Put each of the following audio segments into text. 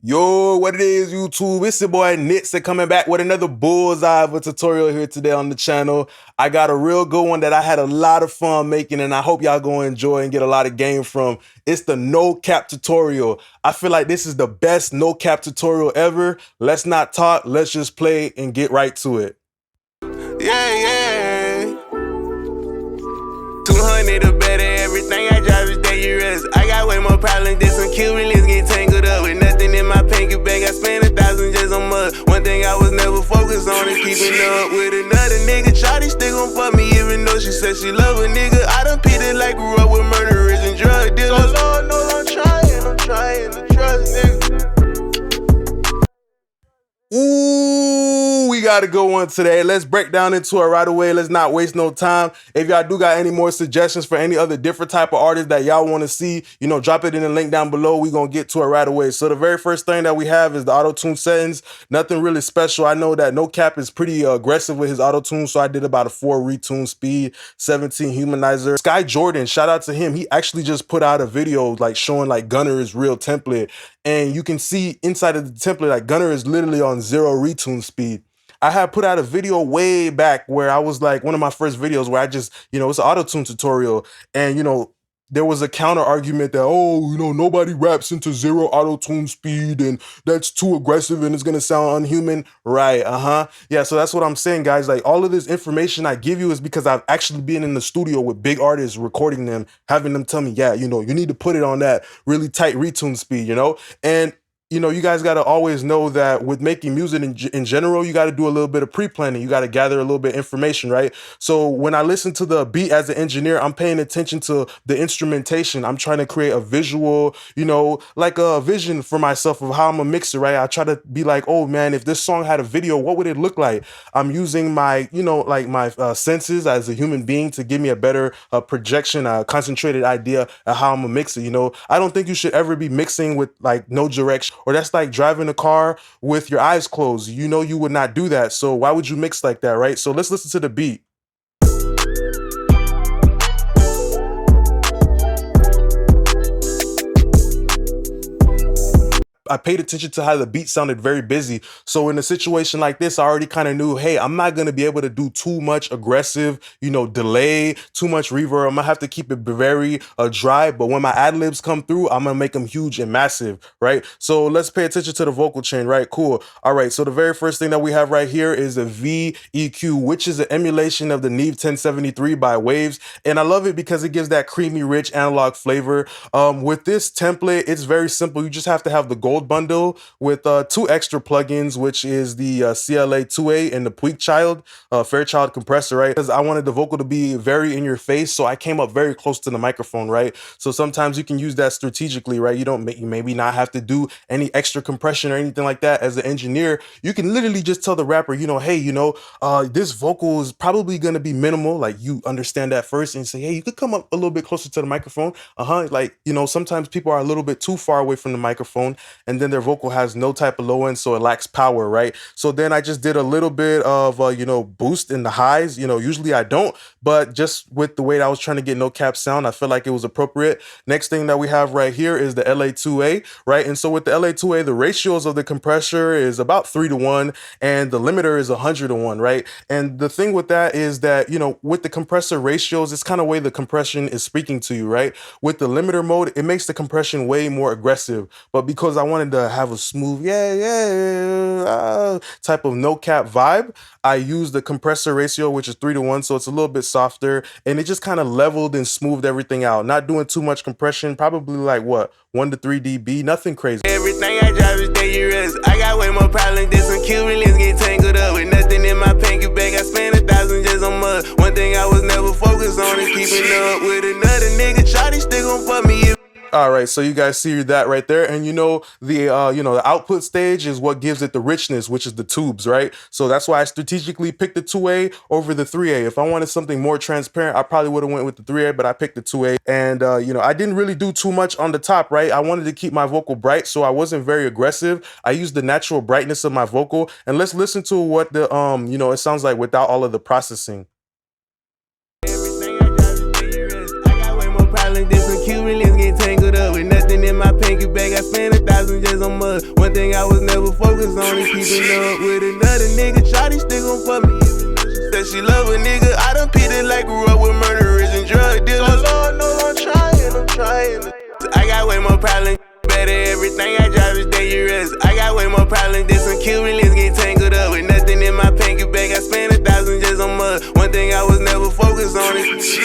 Yo, what it is, YouTube? It's your boy Nix coming back with another bullseye of a tutorial here today on the channel. I got a real good one that I had a lot of fun making, and I hope y'all gonna enjoy and get a lot of game from. It's the NoCap tutorial. I feel like this is the best NoCap tutorial ever. Let's not talk, let's just play and get right to it. Yeah. 200 or better, everything I drive is dangerous. I got way more problems than some Cubans get tangled up with nothing in my pinky bag. I spent 1,000 just on mud. One thing I was never focused on is keeping up with another nigga. Shawty still gon' fuck me even though she said she love a nigga. I done peed it like grew up with murderers and drug dealers. So Lord knows I'm trying to trust niggas. Ooh, we got a good one today. Let's break down into it right away. Let's not waste no time. If y'all do got any more suggestions for any other different type of artists that y'all want to see, you know, drop it in the link down below. We gonna get to it right away. So the very first thing that we have is the auto-tune settings. Nothing really special. I know that NoCap is pretty aggressive with his auto-tune, so I did about a 4 retune speed, 17 humanizer. Sky Jordan, shout out to him. He actually just put out a video like showing like Gunner's real template. And you can see inside of the template, like Gunner is literally on 0 retune speed. I had put out a video way back where I was like, one of my first videos where I just, you know, it's an auto-tune tutorial. And, you know, there was a counter argument that, oh, you know, nobody raps into 0 auto-tune speed and that's too aggressive and it's gonna sound unhuman. Right, yeah, so that's what I'm saying, guys. Like, all of this information I give you is because I've actually been in the studio with big artists, recording them, having them tell me, yeah, you know, you need to put it on that really tight retune speed, you know? And you know, you guys got to always know that with making music in general, you got to do a little bit of pre-planning. You got to gather a little bit of information, right? So when I listen to the beat as an engineer, I'm paying attention to the instrumentation. I'm trying to create a visual, you know, like a vision for myself of how I'm gonna mix it, right? I try to be like, oh man, if this song had a video, what would it look like? I'm using my, you know, like my senses as a human being to give me a better projection, a concentrated idea of how I'm gonna mix it, you know? I don't think you should ever be mixing with like no direction. Or that's like driving a car with your eyes closed. You know you would not do that. So why would you mix like that, right? So let's listen to the beat. I paid attention to how the beat sounded very busy. So in a situation like this, I already kind of knew, hey, I'm not going to be able to do too much aggressive, you know, delay, too much reverb. I'm going to have to keep it very dry. But when my ad-libs come through, I'm going to make them huge and massive, right? So let's pay attention to the vocal chain, right? Cool. All right. So the very first thing that we have right here is a VEQ, which is an emulation of the Neve 1073 by Waves. And I love it because it gives that creamy, rich analog flavor. With this template, it's very simple. You just have to have the gold bundle with 2 extra plugins, which is the CLA 2A and the Fairchild compressor, right? Because I wanted the vocal to be very in your face, so I came up very close to the microphone, right? So sometimes you can use that strategically, right? You maybe not have to do any extra compression or anything like that. As an engineer, you can literally just tell the rapper, you know, hey, you know, this vocal is probably going to be minimal. Like, you understand that first and say, hey, you could come up a little bit closer to the microphone. Like, you know, sometimes people are a little bit too far away from the microphone, and then their vocal has no type of low end, so it lacks power, right? So then I just did a little bit of, you know, boost in the highs. You know, usually I don't, but just with the way that I was trying to get NoCap sound, I felt like it was appropriate. Next thing that we have right here is the LA2A, right? And so with the LA2A, the ratios of the compressor is about 3:1, and the limiter is 100:1, right? And the thing with that is that, you know, with the compressor ratios, it's kind of way the compression is speaking to you, right? With the limiter mode, it makes the compression way more aggressive. But because I wanted to have a smooth, type of NoCap vibe, I used the compressor ratio, which is 3:1, so it's a little bit softer, and it just kind of leveled and smoothed everything out. Not doing too much compression, probably like what, 1 to 3 dB, nothing crazy. Everything I drive is dangerous. I got way more problems than some Cubans get tangled up with nothing in my pinky bag. I spent 1,000 just on mud. One thing I was never focused on is keeping up with another nigga. Shawty still gon' fuck me. All right, so you guys see that right there, and the output stage is what gives it the richness, which is the tubes, right? So that's why I strategically picked the 2A over the 3A. If I wanted something more transparent, I probably would have went with the 3A, but I picked the 2A. And I didn't really do too much on the top, right? I wanted to keep my vocal bright, so I wasn't very aggressive. I used the natural brightness of my vocal, and let's listen to what the it sounds like without all of the processing. Tangled up with nothing in my pinky bag. I spent 1,000 just on mud. One thing I was never focused on is keeping up with another nigga. Shawty still gon' fuck me. Said she love a nigga. I done peed it like grew up with murderers and drug dealers. Lord knows I'm trying. I got way more problems. Better everything I drive is dangerous. I got way more problems than some Cubans get tangled up with nothing in my pinky bag. I spent 1,000 just on mud. One thing I was never focused on is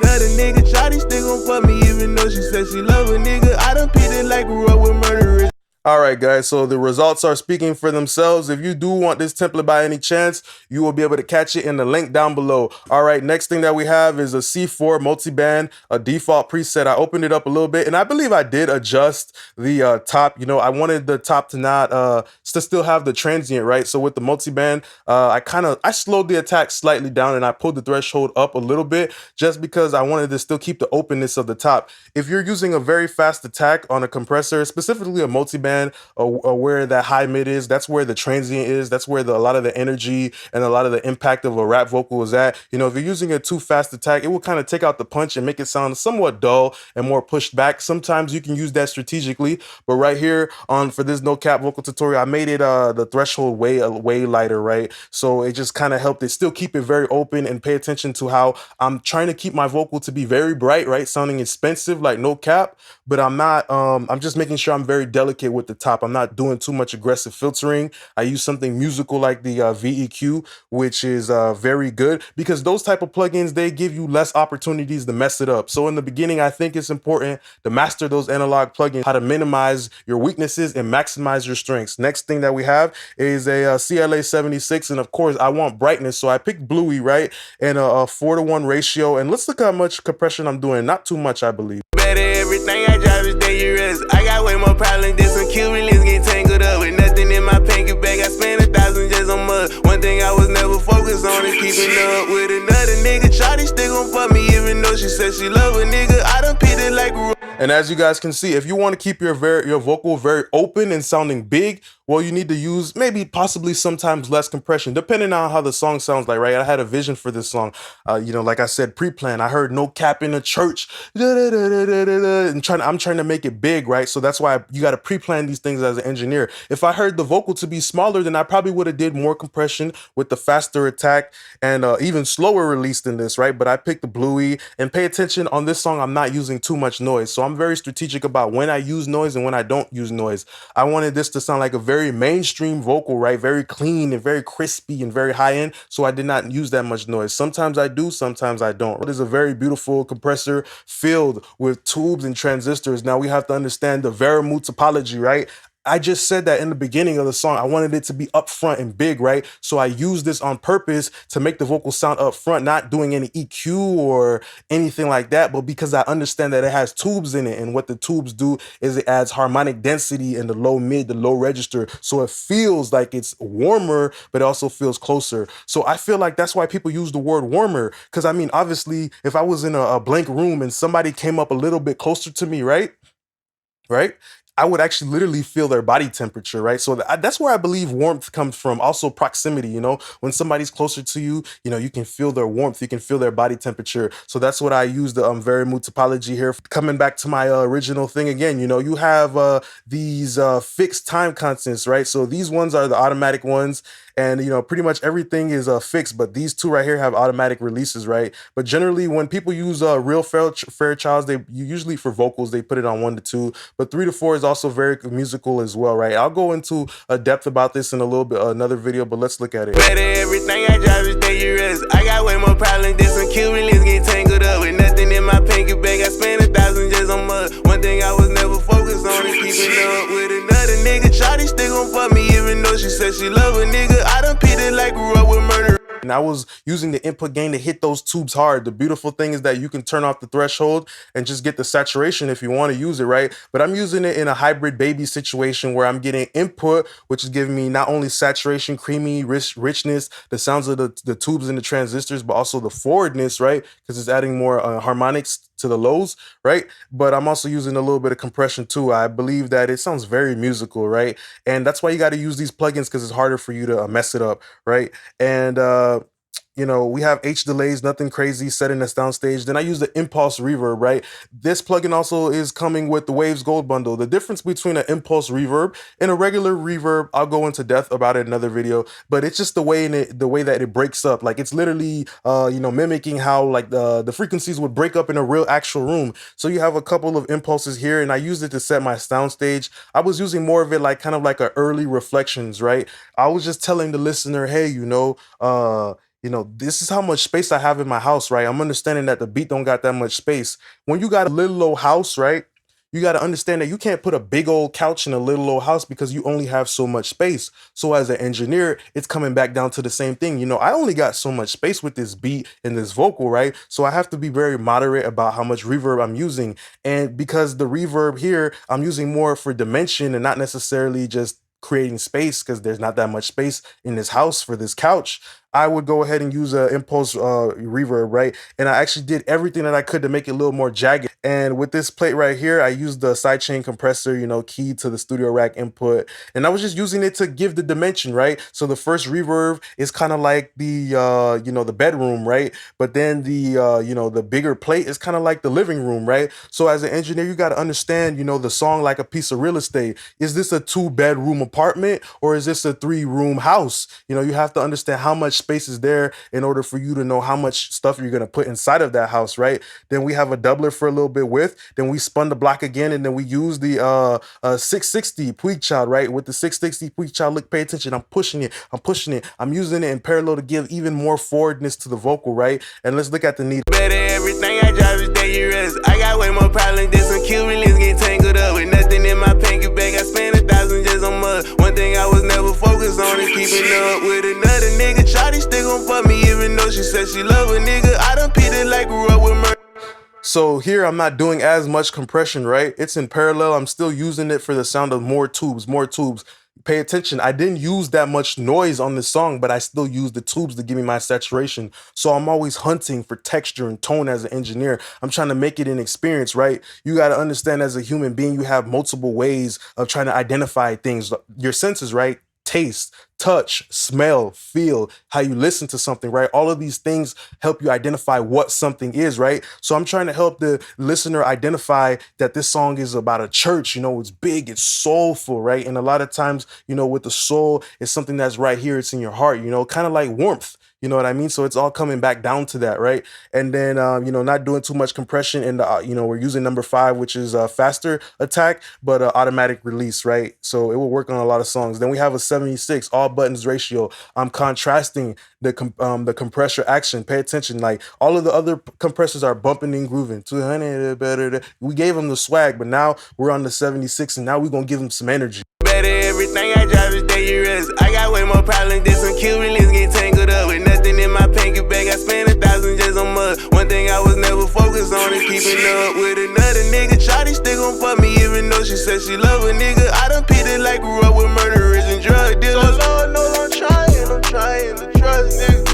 another nigga. Shawty still gon' fuck me even though she said she love a nigga. I done peed it like grew up with murderers. All right, guys, so the results are speaking for themselves. If you do want this template by any chance, you will be able to catch it in the link down below. All right, next thing that we have is a C4 multiband, a default preset. I opened it up a little bit, and I believe I did adjust the top. I wanted the top to not to still have the transient, right? So with the multiband, I slowed the attack slightly down, and I pulled the threshold up a little bit just because I wanted to still keep the openness of the top. If you're using a very fast attack on a compressor, specifically a multiband, where that high mid is, that's where the transient is, that's where a lot of the energy and a lot of the impact of a rap vocal is at. If you're using a too fast attack, it will kind of take out the punch and make it sound somewhat dull and more pushed back. Sometimes you can use that strategically, but right here for this NoCap vocal tutorial, I made it the threshold way lighter, right? So it just kind of helped it still keep it very open and pay attention to how I'm trying to keep my vocal to be very bright, right? Sounding expensive like NoCap, but I'm not, I'm just making sure I'm very delicate with the top. I'm not doing too much aggressive filtering. I use something musical like the VEQ, which is very good because those type of plugins, they give you less opportunities to mess it up. So in the beginning, I think it's important to master those analog plugins, how to minimize your weaknesses and maximize your strengths. Next thing that we have is a CLA 76, and of course I want brightness, so I picked Bluey, right, and a 4:1 ratio. And let's look how much compression I'm doing. Not too much, I believe. Better everything I drive is dangerous. I got way more problems than some Cubans get tangled up with nothing in my pinky bag. I spent 1,000 just on mud. One thing I was never focused on is keeping up with another nigga. Shawty still gon' fuck me even though she said she love a nigga. I done peed it like grew up. And as you guys can see, if you want to keep your vocal very open and sounding big, well, you need to use possibly sometimes less compression, depending on how the song sounds like, right? I had a vision for this song, like I said, pre-planned. I heard NoCap in a church, and I'm trying to make it big, right? So that's why you got to pre-plan these things as an engineer. If I heard the vocal to be smaller, then I probably would have did more compression with the faster attack and even slower release than this, right? But I picked the Bluey, and pay attention on this song, I'm not using too much noise. So I'm very strategic about when I use noise and when I don't use noise. I wanted this to sound like a very mainstream vocal, right? Very clean and very crispy and very high end. So I did not use that much noise. Sometimes I do, sometimes I don't. It is a very beautiful compressor filled with tubes and transistors. Now we have to understand the Reverb topology, right? I just said that in the beginning of the song, I wanted it to be upfront and big, right? So I used this on purpose to make the vocal sound upfront, not doing any EQ or anything like that, but because I understand that it has tubes in it, and what the tubes do is it adds harmonic density in the low mid, the low register, so it feels like it's warmer, but it also feels closer. So I feel like that's why people use the word warmer, because I mean, obviously, if I was in a blank room and somebody came up a little bit closer to me, right? I would actually literally feel their body temperature, right? So that's where I believe warmth comes from. Also proximity, when somebody's closer to you, you can feel their warmth, you can feel their body temperature. So that's what I use the Reverb topology here. Coming back to my original thing again, you have these fixed time constants, right? So these ones are the automatic ones, and pretty much everything is fixed, but these two right here have automatic releases, right? But generally when people use real Fairchilds, usually for vocals, they put it on 1 to 2, but 3 to 4 is also very musical as well, right? I'll go into a depth about this in a little bit, another video, but let's look at it. Better everything I drive is dangerous. I got way more problems than some Cubans get tangled up with nothing in my pinky bag. I spent 1,000 just on mud. One thing I was never focused on is keeping up with another nigga. Shawty still gon' fuck me even though she said she love a nigga. I done peed it like grew up with murder. And I was using the input gain to hit those tubes hard. The beautiful thing is that you can turn off the threshold and just get the saturation if you want to use it, right? But I'm using it in a hybrid baby situation where I'm getting input, which is giving me not only saturation, creamy, richness, the sounds of the tubes and the transistors, but also the forwardness, right? Because it's adding more harmonics to the lows, right? But I'm also using a little bit of compression too. I believe that it sounds very musical, right? And that's why you got to use these plugins, because it's harder for you to mess it up, right? And you know, we have H delays, nothing crazy, setting us downstage. Then I use the impulse reverb, right? This plugin also is coming with the Waves Gold bundle. The difference between an impulse reverb and a regular reverb, I'll go into depth about it in another video, but it's just the way that it breaks up. Like, it's literally you know, mimicking how like the frequencies would break up in a real actual room. So you have a couple of impulses here, and I used it to set my soundstage. I was using more of it like kind of like a early reflections, right? I was just telling the listener, hey, you know, this is how much space I have in my house, right? I'm understanding that the beat don't got that much space. When you got a little old house, right? You got to understand that you can't put a big old couch in a little old house because you only have so much space. So as an engineer, it's coming back down to the same thing. You know, I only got so much space with this beat and this vocal, right? So I have to be very moderate about how much reverb I'm using. And because the reverb here, I'm using more for dimension and not necessarily just creating space, because there's not that much space in this house for this couch, I would go ahead and use a impulse reverb, right? And I actually did everything that I could to make it a little more jagged. And with this plate right here, I used the sidechain compressor, you know, key to the studio rack input. And I was just using it to give the dimension, right? So the first reverb is kind of like the, you know, the bedroom, right? But then the, you know, the bigger plate is kind of like the living room, right? So as an engineer, you got to understand, you know, the song like a piece of real estate. Is this a 2-bedroom apartment or is this a 3-room house? You know, you have to understand how much space is there in order for you to know how much stuff you're going to put inside of that house, right? Then we have a doubler for a little bit width. Then we spun the block again, and then we use the 660 Puig Child, right? With the 660 Puig Child, look, pay attention. I'm pushing it. I'm using it in parallel to give even more forwardness to the vocal, right? And let's look at the need. Better everything I drive is dangerous. I got way more problems than some Cubans get tangled up with nothing in my pinky bag. I spent 1,000 just on mud. One thing I was never focused on is keeping up with another nigga. Shawty still gon' fuck me even though she said she love a nigga. I done peed it like grew up with murder. So here I'm not doing as much compression, right? It's in parallel. I'm still using it for the sound of more tubes. Pay attention. I didn't use that much noise on this song, but I still used the tubes to give me my saturation. So I'm always hunting for texture and tone as an engineer. I'm trying to make it an experience, right? You got to understand, as a human being, you have multiple ways of trying to identify things. Your senses, right? Taste, touch, smell, feel, how you listen to something, right? All of these things help you identify what something is, right? So I'm trying to help the listener identify that this song is about a church. You know, it's big, it's soulful, right? And a lot of times, you know, with the soul, it's something that's right here, it's in your heart, you know, kind of like warmth. You know what I mean? So it's all coming back down to that, right? And then, you know, not doing too much compression. And, you know, we're using number 5, which is a faster attack, but automatic release, right? So it will work on a lot of songs. Then we have a 76 all buttons ratio. I'm contrasting the compressor action. Pay attention. Like, all of the other compressors are bumping and grooving. 200 better. We gave them the swag, but now we're on the 76, and now we're going to give them some energy. Better everything I drive is dangerous. I got way more problems than some Cubans get tangled up with nothing in my pinky bag. I spent 1,000 just on mud. One thing I was never focused on is keeping up with another nigga. Shawty still gon' fuck me even though she said she love a nigga. I done peed it like grew up with murderers and drug dealers. So Lord knows I'm trying to trust niggas.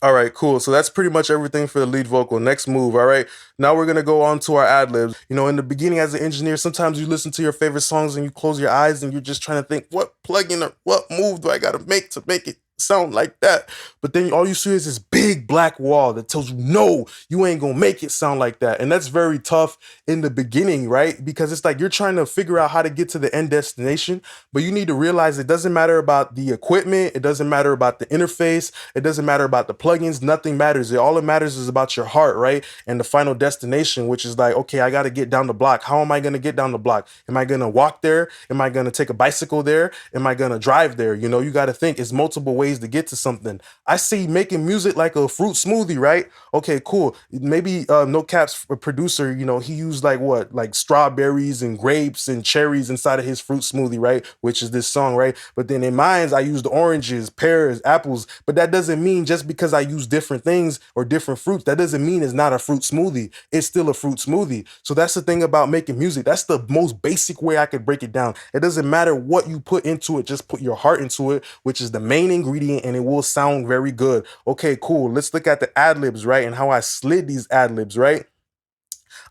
All right, cool. So that's pretty much everything for the lead vocal. Next move, all right? Now we're going to go on to our ad-libs. You know, in the beginning as an engineer, sometimes you listen to your favorite songs and you close your eyes and you're just trying to think, what plugin or what move do I got to make it sound like that? But then all you see is this big black wall that tells you, no, you ain't gonna make it sound like that. And that's very tough in the beginning, right? Because it's like you're trying to figure out how to get to the end destination, but you need to realize it doesn't matter about the equipment, it doesn't matter about the interface, it doesn't matter about the plugins, nothing matters. All it matters is about your heart, right? And the final destination, which is like, okay, I gotta get down the block. How am I gonna get down the block? Am I gonna walk there? Am I gonna take a bicycle there? Am I gonna drive there? You know, you gotta think, it's multiple ways to get to something. I see making music like like a fruit smoothie, right? Okay, cool. Maybe NoCap's producer, you know, he used like what, like strawberries and grapes and cherries inside of his fruit smoothie, right? Which is this song, right? But then in mine, I used oranges, pears, apples. But that doesn't mean just because I use different things or different fruits, that doesn't mean it's not a fruit smoothie. It's still a fruit smoothie. So that's the thing about making music. That's the most basic way I could break it down. It doesn't matter what you put into it, just put your heart into it, which is the main ingredient, and it will sound very good. Okay, cool. Let's look at the ad-libs, right? And how I slid these ad-libs, right?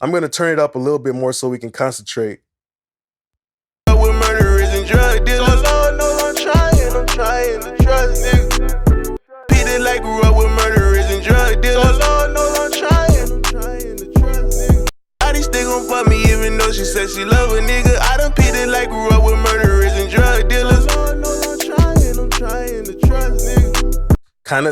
I'm going to turn it up a little bit more so we can concentrate. With murderers and drug dealers. So Lord knows I'm trying to trust niggas. Peter like grew up with murderers and drug dealers. So Lord knows I'm trying to trust niggas. How these still gon' fuck me even though she said she love a nigga. I done Peter like grew up with murderers and drug dealers. So Lord knows I'm trying to trust niggas.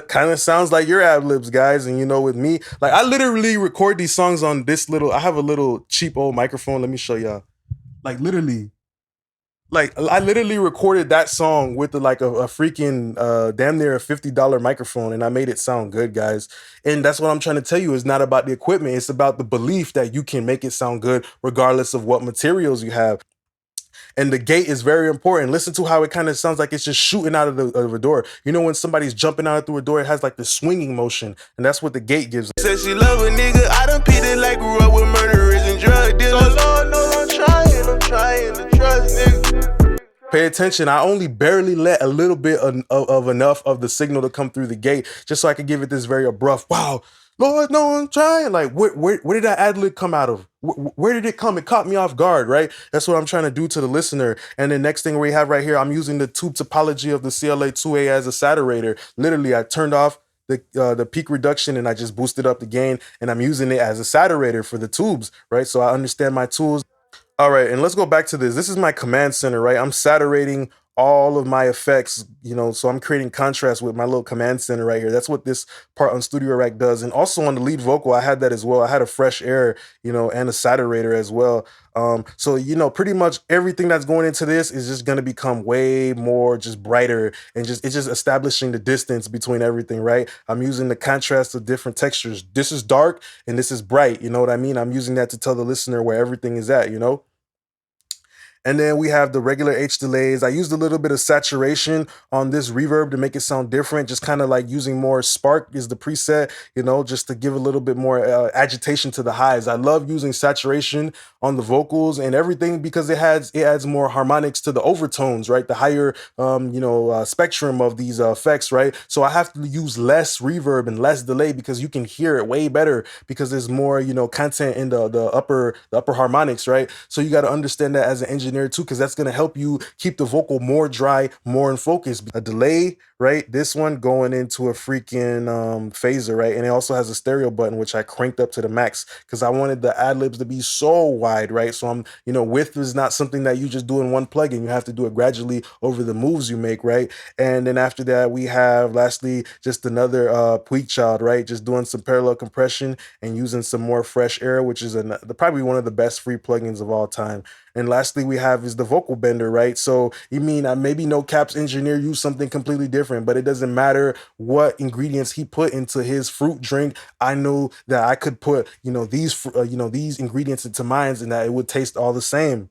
Kind of sounds like your ad-libs, guys. And you know, with me, like I literally record these songs on this little, I have a little cheap old microphone. Let me show y'all. Like literally, like I literally recorded that song with like a freaking damn near a $50 microphone, and I made it sound good, guys. And that's what I'm trying to tell you. It's not about the equipment. It's about the belief that you can make it sound good regardless of what materials you have. And the gate is very important. Listen to how it kind of sounds like it's just shooting out of the door. You know, when somebody's jumping out through a door, it has like the swinging motion, and that's what the gate gives. Said she love a nigga. I done Peter like grew up with murderers and drug dealers. So Lord knows I'm trying to trust niggas. Pay attention. I only barely let a little bit of enough of the signal to come through the gate, just so I could give it this very abrupt, wow, Lord, no, I'm trying. Like, where did that ad-lib come out of? Where did it come? It caught me off guard, right? That's what I'm trying to do to the listener. And the next thing we have right here, I'm using the tube topology of the CLA2A as a saturator. Literally, I turned off the peak reduction and I just boosted up the gain, and I'm using it as a saturator for the tubes, right? So I understand my tools. All right, and let's go back to this. This is my command center, right? I'm saturating all of my effects, you know, so I'm creating contrast with my little command center right here. That's what this part on Studio Rack does. And also on the lead vocal, I had that as well. I had a fresh air, you know, and a saturator as well. So, you know, pretty much everything that's going into this is just going to become way more just brighter, and it's just establishing the distance between everything, right? I'm using the contrast of different textures. This is dark and this is bright. You know what I mean? I'm using that to tell the listener where everything is at, you know? And then we have the regular H delays. I used a little bit of saturation on this reverb to make it sound different, just kind of like using more spark is the preset, you know, just to give a little bit more agitation to the highs. I love using saturation on the vocals and everything because it adds more harmonics to the overtones, right? The higher, spectrum of these effects, right? So I have to use less reverb and less delay because you can hear it way better because there's more, you know, content in the upper harmonics, right? So you got to understand that as an engineer too, because that's going to help you keep the vocal more dry, more in focus. A delay, right? This one going into a freaking phaser, right? And it also has a stereo button, which I cranked up to the max because I wanted the ad-libs to be so wide, right? So I'm, you know, width is not something that you just do in one plugin. You have to do it gradually over the moves you make, right? And then after that, we have lastly just another Puig child, right? Just doing some parallel compression and using some more fresh air, which is probably one of the best free plugins of all time. And lastly, we have is the vocal bender, right? So you mean maybe NoCap's engineer used something completely different, but it doesn't matter what ingredients he put into his fruit drink. I know that I could put, you know, these ingredients into mine, and that it would taste all the same.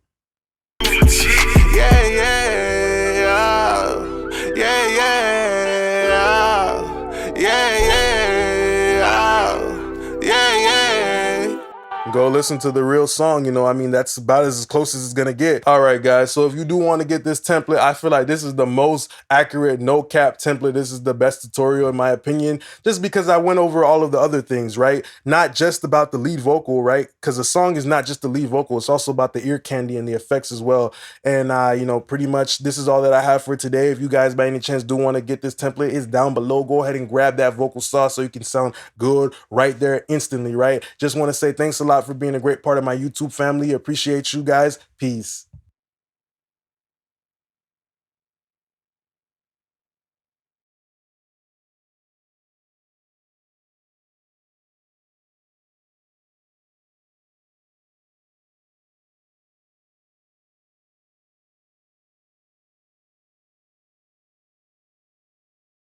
Go listen to the real song, you know, I mean, that's about as close as it's gonna get. All right, guys, so if you do want to get this template, I feel like this is the most accurate NoCap template. This is the best tutorial in my opinion, just because I went over all of the other things, right? Not just about the lead vocal, right? Because the song is not just the lead vocal, it's also about the ear candy and the effects as well. And you know, pretty much this is all that I have for today. If you guys by any chance do want to get this template, it's down below. Go ahead and grab that vocal sauce so you can sound good right there instantly, right? Just want to say thanks a lot for being a great part of my YouTube family. Appreciate you guys. Peace.